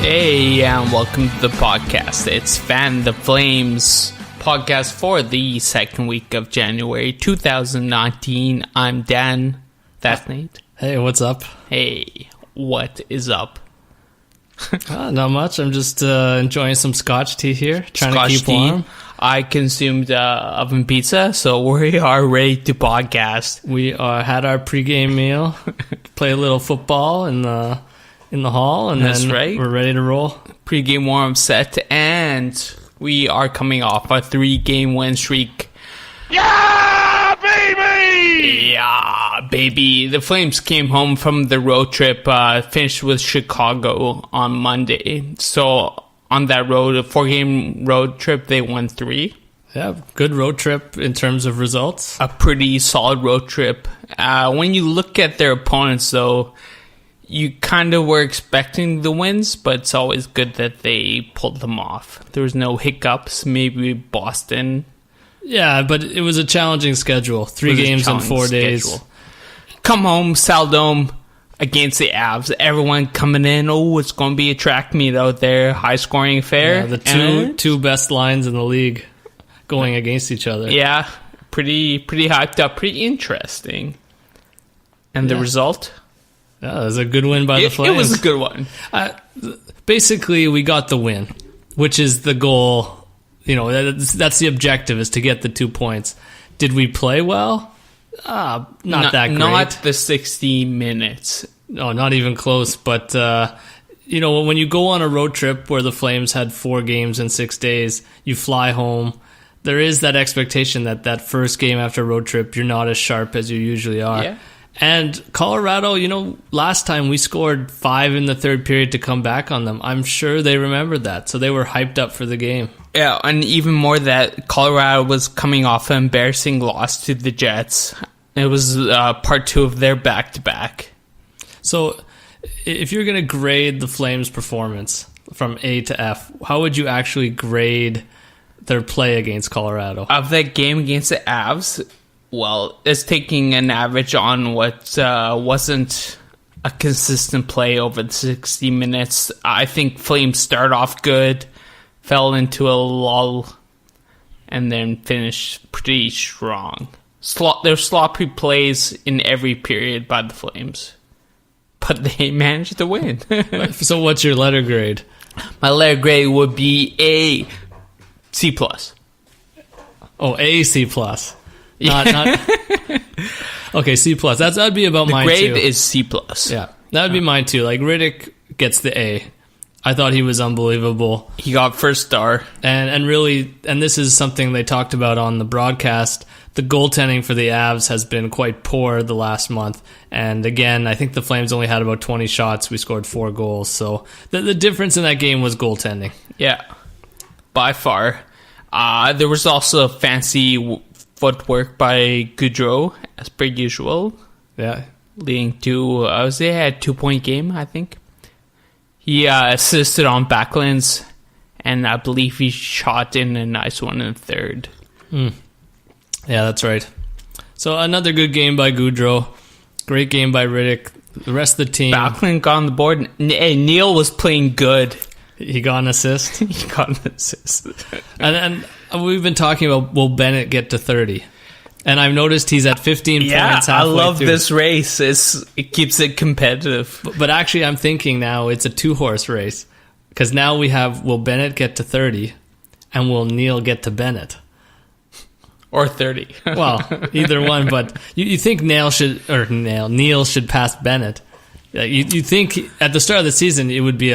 Hey, and welcome to the podcast. It's Fan the Flames podcast for the second week of January 2019. I'm Dan. That's Nate. Hey, what's up? Hey, what is up? Not much. I'm just enjoying some Scotch tea here, trying Scotch to keep tea. warm. I consumed oven pizza, so we are ready to podcast. We had our pregame meal, play a little football in the hall, and That's then right. We're ready to roll. Pre-game warm set, and we are coming off a 3-game win streak. Yeah, baby! Yeah, baby. The Flames came home from the road trip, finished with Chicago on Monday. So on that road, a 4-game road trip, they won 3. Yeah, good road trip in terms of results. A pretty solid road trip. When you look at their opponents, though, you kind of were expecting the wins, but it's always good that they pulled them off. There was no hiccups. Maybe Boston. Yeah, but it was a challenging schedule. 3 games in 4 days. Schedule. Come home, Saladome against the Avs. Everyone coming in. Oh, it's going to be a track meet out there. High scoring affair. Yeah, the two best lines in the league going against each other. Yeah, pretty hyped up. Pretty interesting. And the result? Yeah, it was a good win by the Flames. It was a good one. Basically, we got the win, which is the goal. You know, that's the objective, is to get the 2 points. Did we play well? Not that great. Not the 60 minutes. No, not even close. But, when you go on a road trip where the Flames had 4 games in 6 days, you fly home, there is that expectation that first game after a road trip, you're not as sharp as you usually are. Yeah. And Colorado, last time we scored 5 in the third period to come back on them. I'm sure they remembered that. So they were hyped up for the game. Yeah, and even more that Colorado was coming off an embarrassing loss to the Jets. It was part 2 of their back-to-back. So if you're going to grade the Flames' performance from A to F, how would you actually grade their play against Colorado? Of that game against the Avs, well, it's taking an average on what wasn't a consistent play over the 60 minutes. I think Flames start off good, fell into a lull, and then finished pretty strong. There's sloppy plays in every period by the Flames, but they managed to win. So what's your letter grade? My letter grade would be A, C+. Oh, A, C+. Not okay, C+. That'd be about mine too. The grade is C+. Yeah, that would be mine too. Like, Riddick gets the A. I thought he was unbelievable. He got first star. And really, and this is something they talked about on the broadcast, the goaltending for the Avs has been quite poor the last month. And again, I think the Flames only had about 20 shots. We scored 4 goals. So the difference in that game was goaltending. Yeah, by far. There was also fancy footwork by Gaudreau, as per usual. Yeah. Leading to, they had a 2-point game, I think. He assisted on backlands, and I believe he shot in a nice one in the third. Yeah, that's right. So another good game by Gaudreau. Great game by Riddick. The rest of the team. Backlund got on the board. Neil was playing good. He got an assist. He got an assist. And we've been talking about, will Bennett get to 30? And I've noticed he's at 15 points halfway I love through. this race. It keeps it competitive. But actually, I'm thinking now it's a 2-horse race. Because now we have, will Bennett get to 30? And will Neil get to Bennett? Or 30. Well, either one. But you think Neil should pass Bennett. You think at the start of the season it would be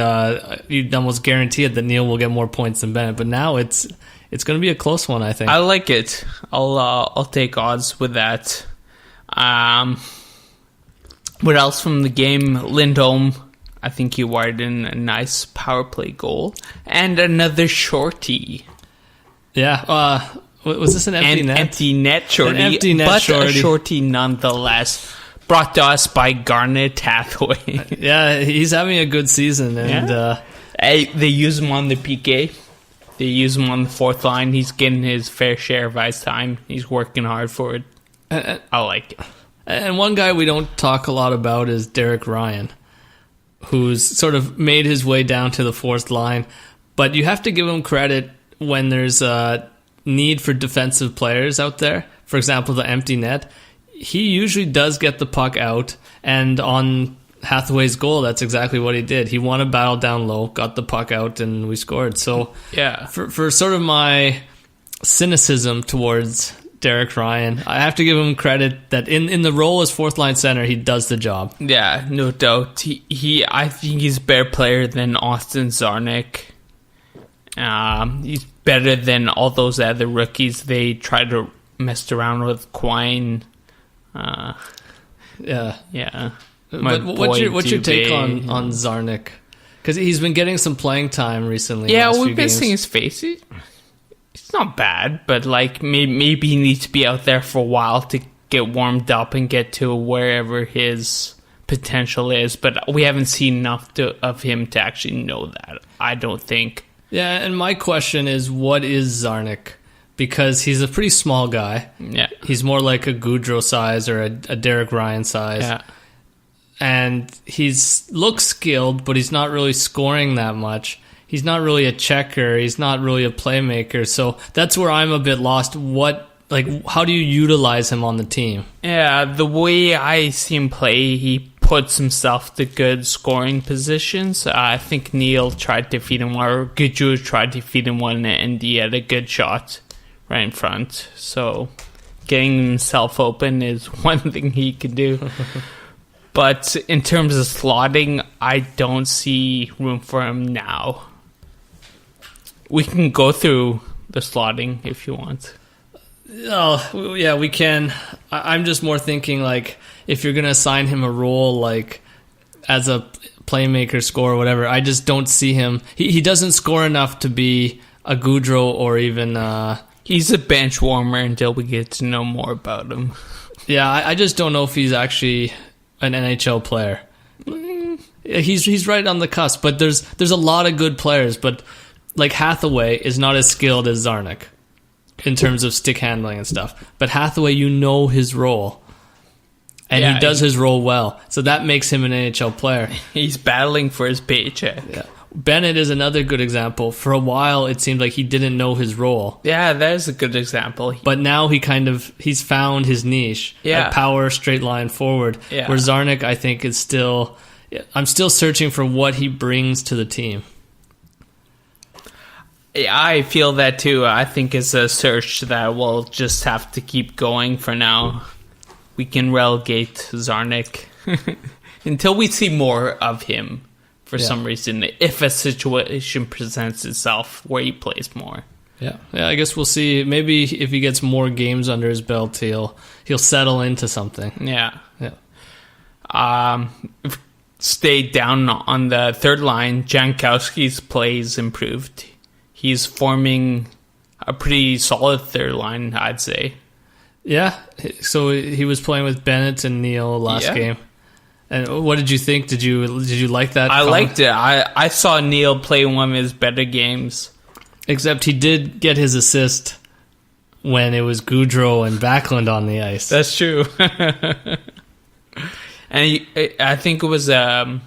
you'd almost guarantee it that Neil will get more points than Bennett, but now it's going to be a close one, I think. I like it. I'll take odds with that. What else from the game? Lindholm, I think he wired in a nice power play goal and another shorty. Yeah. Was this an empty net? Empty net shorty, an empty net but shorty. A shorty nonetheless. Brought to us by Garnet Hathaway. Yeah, he's having a good season. And they use him on the PK. They use him on the 4th line. He's getting his fair share of ice time. He's working hard for it. I like it. And one guy we don't talk a lot about is Derek Ryan, who's sort of made his way down to the fourth line. But you have to give him credit when there's a need for defensive players out there. For example, the empty net. He usually does get the puck out, and on Hathaway's goal, that's exactly what he did. He won a battle down low, got the puck out, and we scored. So yeah, for sort of my cynicism towards Derek Ryan, I have to give him credit that in the role as fourth line center, he does the job. Yeah, no doubt. I think he's a better player than Austin Czarnik. He's better than all those other rookies. They tried to mess around with Quine. Yeah. My But what's your take Dubé. on Czarnik? Because he's been getting some playing time recently. Yeah, last few we've been games. seeing his face. It's not bad, but like maybe he needs to be out there for a while to get warmed up and get to wherever his potential is. But we haven't seen enough of him to actually know that, I don't think. Yeah, and my question is, what is Czarnik? Because he's a pretty small guy. Yeah. He's more like a Goudreau size or a Derek Ryan size. Yeah. And he's looks skilled, but he's not really scoring that much. He's not really a checker. He's not really a playmaker. So that's where I'm a bit lost. How do you utilize him on the team? Yeah, the way I see him play, he puts himself to good scoring positions. I think Neil tried to feed him, or Goudreau tried to feed him one, and he had a good shot right in front. So getting himself open is one thing he can do. But in terms of slotting, I don't see room for him now. We can go through the slotting if you want. Oh, yeah, we can. I'm just more thinking, like, if you're going to assign him a role, like, as a playmaker, scorer, whatever, I just don't see him. He doesn't score enough to be a Goudreau or even... He's a bench warmer until we get to know more about him. Yeah, I just don't know if he's actually an NHL player. He's right on the cusp, but there's a lot of good players, but like Hathaway is not as skilled as Czarnik in terms of stick handling and stuff. But Hathaway, you know his role, and he does his role well, so that makes him an NHL player. He's battling for his paycheck. Yeah. Bennett is another good example. For a while, it seemed like he didn't know his role. Yeah, there's a good example. But now he's found his niche. Yeah. At power, straight line, forward. Yeah. Where Czarnik, I think, is still... I'm still searching for what he brings to the team. Yeah, I feel that too. I think it's a search that we'll just have to keep going for now. We can relegate Czarnik until we see more of him. For some reason, if a situation presents itself where he plays more. Yeah, I guess we'll see. Maybe if he gets more games under his belt, he'll settle into something. Yeah. Stay down on the third line. Jankowski's plays improved. He's forming a pretty solid third line, I'd say. Yeah, so he was playing with Bennett and Neil last game. And what did you think? Did you like that? I liked it. I saw Neil play one of his better games. Except he did get his assist when it was Goudreau and Backlund on the ice. That's true. And I think it was in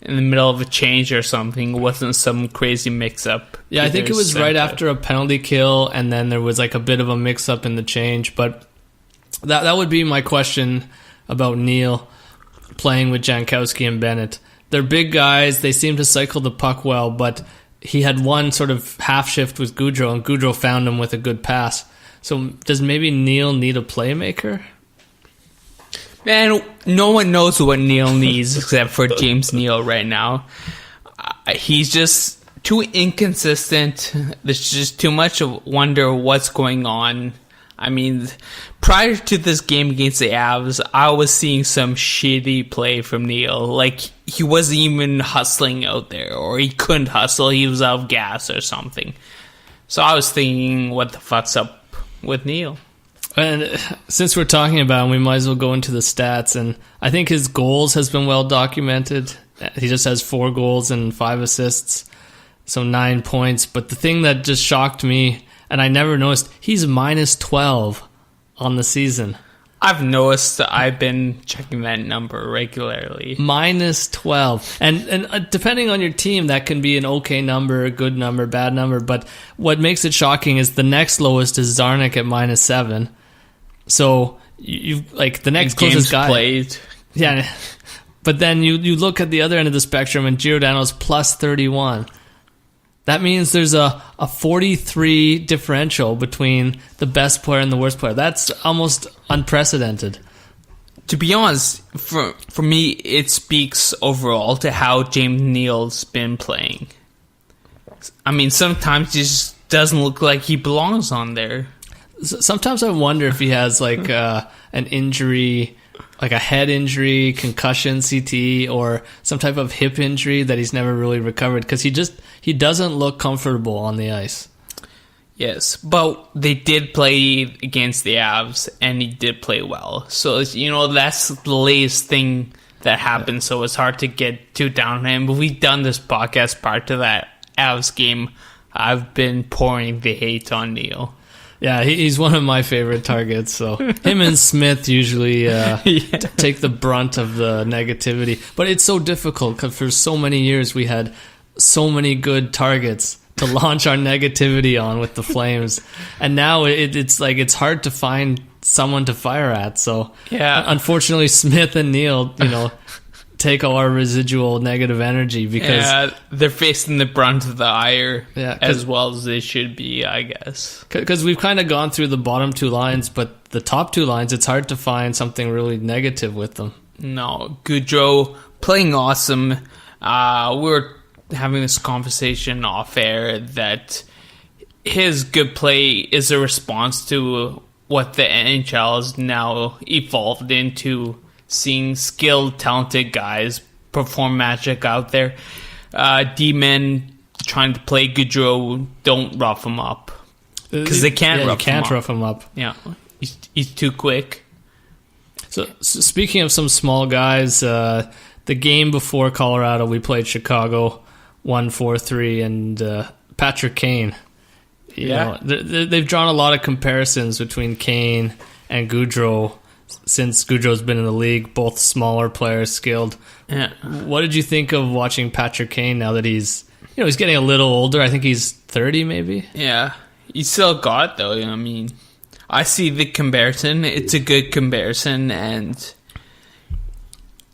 the middle of a change or something. It wasn't some crazy mix-up. Yeah, I think it was right after a penalty kill, and then there was like a bit of a mix-up in the change. But that would be my question about Neil playing with Jankowski and Bennett. They're big guys. They seem to cycle the puck well, but he had one sort of half shift with Goudreau, and Goudreau found him with a good pass. So does maybe Neil need a playmaker? Man, no one knows what Neil needs except for James Neal right now. He's just too inconsistent. There's just too much of wonder what's going on. I mean, prior to this game against the Avs, I was seeing some shitty play from Neil. Like, he wasn't even hustling out there, or he couldn't hustle. He was out of gas or something. So I was thinking, what the fuck's up with Neil? And since we're talking about him, we might as well go into the stats. And I think his goals has been well documented. He just has 4 goals and 5 assists, so 9 points. But the thing that just shocked me, and I never noticed, he's minus 12 on the season. I've noticed that I've been checking that number regularly. -12. And depending on your team, that can be an okay number, a good number, bad number. But what makes it shocking is the next lowest is Zarnik at -7. So you like the next closest guy played. Yeah. But then you look at the other end of the spectrum and Giordano's +31. That means there's a 43 differential between the best player and the worst player. That's almost unprecedented. To be honest, for me, it speaks overall to how James Neal's been playing. I mean, sometimes he just doesn't look like he belongs on there. Sometimes I wonder if he has like an injury, like a head injury, concussion, CTE, or some type of hip injury that he's never really recovered, because he doesn't look comfortable on the ice. Yes, but they did play against the Avs, and he did play well. So, that's the latest thing that happened, so it's hard to get too down on him. But we've done this podcast prior to that Avs game. I've been pouring the hate on Neal. Yeah, he's one of my favorite targets. So him and Smith usually take the brunt of the negativity. But it's so difficult because for so many years we had so many good targets to launch our negativity on with the Flames, and now it's like it's hard to find someone to fire at. So yeah, unfortunately, Smith and Neal, take all our residual negative energy because they're facing the brunt of the ire as well as they should be, I guess. Because we've kind of gone through the bottom two lines, but the top two lines, it's hard to find something really negative with them. No, Gaudreau playing awesome. We were having this conversation off air that his good play is a response to what the NHL has now evolved into, seeing skilled, talented guys perform magic out there. D-men trying to play Gaudreau, don't rough him up. Because they can't rough him up. Yeah, he's too quick. So speaking of some small guys, the game before Colorado, we played Chicago, 1-4-3, and Patrick Kane. They've drawn a lot of comparisons between Kane and Gaudreau since Gaudreau's been in the league, both smaller players, skilled. Yeah. What did you think of watching Patrick Kane now that he's getting a little older? I think he's 30 maybe. Yeah. He's still got it, though. I mean, I see the comparison. It's a good comparison, and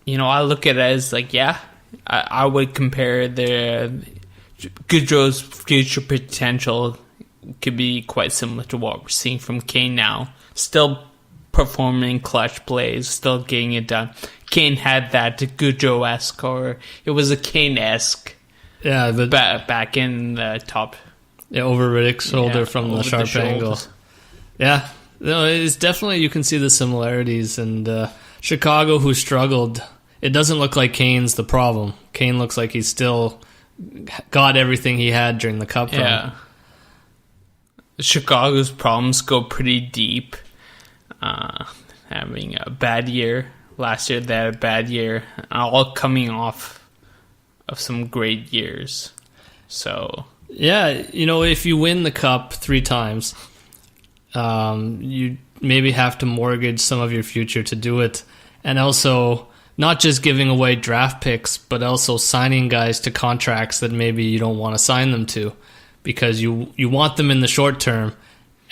I look at it as like, I would compare Gaudreau's future potential could be quite similar to what we're seeing from Kane now. Still performing clutch plays, still getting it done. Kane had that Gaudreau-esque, or it was a Kane-esque. Yeah, back in the top. Yeah, over Riddick's shoulder from the sharp angle. Yeah, no, it's definitely, you can see the similarities. And Chicago, who struggled, it doesn't look like Kane's the problem. Kane looks like he's still got everything he had during the Cup run. Yeah. Chicago's problems go pretty deep. Having a bad year. Last year they had a bad year. All coming off of some great years. So... yeah, if you win the Cup 3 times, you maybe have to mortgage some of your future to do it. And also, not just giving away draft picks, but also signing guys to contracts that maybe you don't want to sign them to, because you want them in the short term,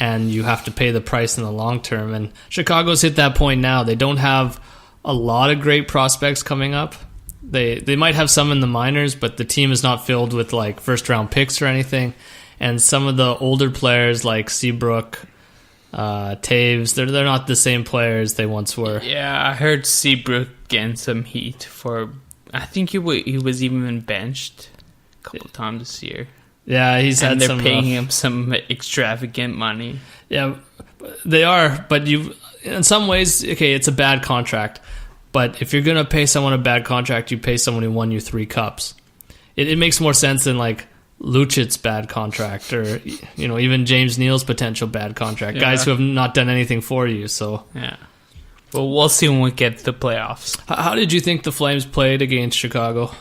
and you have to pay the price in the long term. And Chicago's hit that point now. They don't have a lot of great prospects coming up. They might have some in the minors, but the team is not filled with like first round picks or anything. And some of the older players like Seabrook, Taves, they're not the same players they once were. Yeah, I heard Seabrook getting some heat for. I think he was even benched a couple times this year. Yeah, he's had some. And they're paying him some extravagant money. Yeah, they are. But in some ways, okay, it's a bad contract. But if you're going to pay someone a bad contract, you pay someone who won you 3 cups. It makes more sense than like Lucic's bad contract, or even James Neal's potential bad contract. Yeah. Guys who have not done anything for you. So yeah. Well, we'll see when we get to the playoffs. How did you think the Flames played against Chicago?